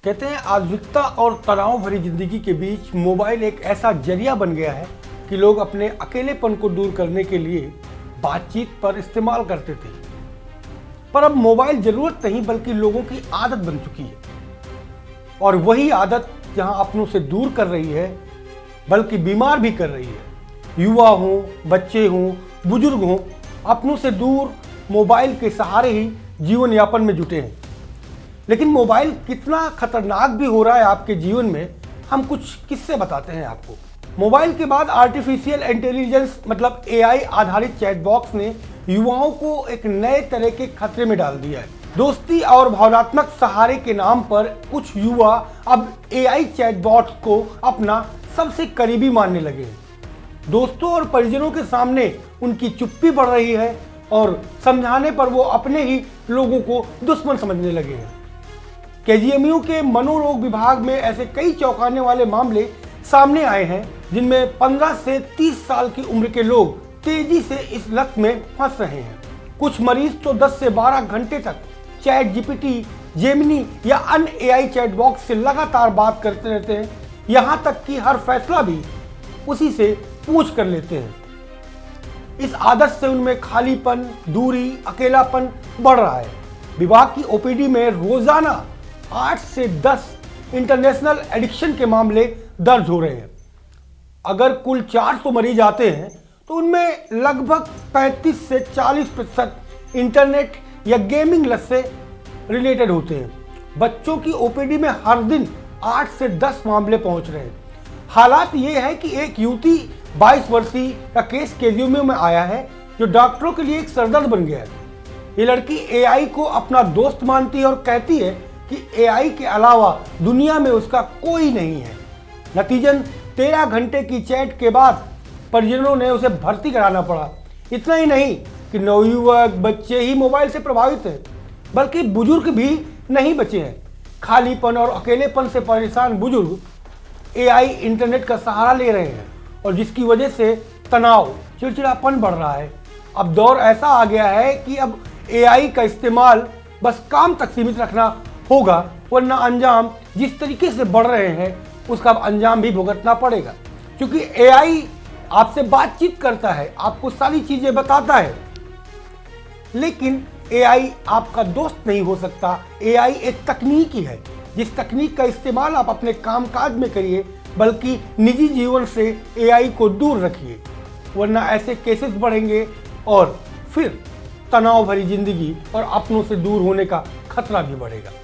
कहते हैं आधुनिकता और तनाव भरी जिंदगी के बीच मोबाइल एक ऐसा जरिया बन गया है कि लोग अपने अकेलेपन को दूर करने के लिए बातचीत पर इस्तेमाल करते थे। पर अब मोबाइल जरूरत नहीं बल्कि लोगों की आदत बन चुकी है, और वही आदत जहां अपनों से दूर कर रही है बल्कि बीमार भी कर रही है। युवा हों, बच्चे हों, बुजुर्ग हों, अपनों से दूर मोबाइल के सहारे ही जीवन यापन में जुटे हैं। लेकिन मोबाइल कितना खतरनाक भी हो रहा है आपके जीवन में, हम कुछ किस्से बताते हैं आपको। मोबाइल के बाद आर्टिफिशियल इंटेलिजेंस मतलब एआई आधारित चैट बॉक्स ने युवाओं को एक नए तरह के खतरे में डाल दिया है। दोस्ती और भावनात्मक सहारे के नाम पर कुछ युवा अब एआई चैट बॉक्स को अपना सबसे करीबी मानने लगे हैं। दोस्तों और परिजनों के सामने उनकी चुप्पी बढ़ रही है और समझाने पर वो अपने ही लोगों को दुश्मन समझने लगे हैं। केजीएमयू के मनोरोग विभाग में ऐसे कई चौंकाने वाले मामले सामने आए हैं जिनमें 15 से 30 साल की उम्र के लोग तेजी से इस लत में फंस रहे हैं। कुछ मरीज तो 10 से 12 घंटे तक चैट जीपीटी, जेमिनी या अन्य एआई चैट बॉक्स से लगातार बात करते रहते हैं, यहाँ तक कि हर फैसला भी उसी से पूछ कर लेते हैं। इस आदत से उनमें खालीपन, दूरी, अकेलापन बढ़ रहा है। विभाग की ओपीडी में रोजाना 8 से 10 इंटरनेशनल एडिक्शन के मामले दर्ज हो रहे हैं। अगर कुल 400 मरीज आते हैं तो उनमें लगभग 35 से 40% इंटरनेट या गेमिंग लत से रिलेटेड होते हैं। बच्चों की ओपीडी में हर दिन 8 से 10 मामले पहुंच रहे हैं। हालात ये है कि एक युवती 22 वर्षीय का केस केजीएमयू में आया है जो डॉक्टरों के लिए एक सरदर्द बन गया है। ये लड़की एआई को अपना दोस्त मानती है और कहती है कि एआई के अलावा दुनिया में उसका कोई नहीं है। नतीजन 13 घंटे की चैट के बाद परिजनों ने उसे भर्ती कराना पड़ा। इतना ही नहीं कि नवयुवक बच्चे ही मोबाइल से प्रभावित हैं, बल्कि बुजुर्ग भी नहीं बचे हैं। खालीपन और अकेलेपन से परेशान बुजुर्ग एआई इंटरनेट का सहारा ले रहे हैं और जिसकी वजह से तनाव, चिड़चिड़ापन बढ़ रहा है। अब दौर ऐसा आ गया है कि अब एआई का इस्तेमाल बस काम तक सीमित रखना होगा, वरना अंजाम जिस तरीके से बढ़ रहे हैं उसका अंजाम भी भुगतना पड़ेगा। क्योंकि एआई आपसे बातचीत करता है, आपको सारी चीजें बताता है, लेकिन एआई आपका दोस्त नहीं हो सकता। एआई एक तकनीक ही है, जिस तकनीक का इस्तेमाल आप अपने कामकाज में करिए, बल्कि निजी जीवन से एआई को दूर रखिए, वरना ऐसे केसेस बढ़ेंगे और फिर तनाव भरी जिंदगी और अपनों से दूर होने का खतरा भी बढ़ेगा।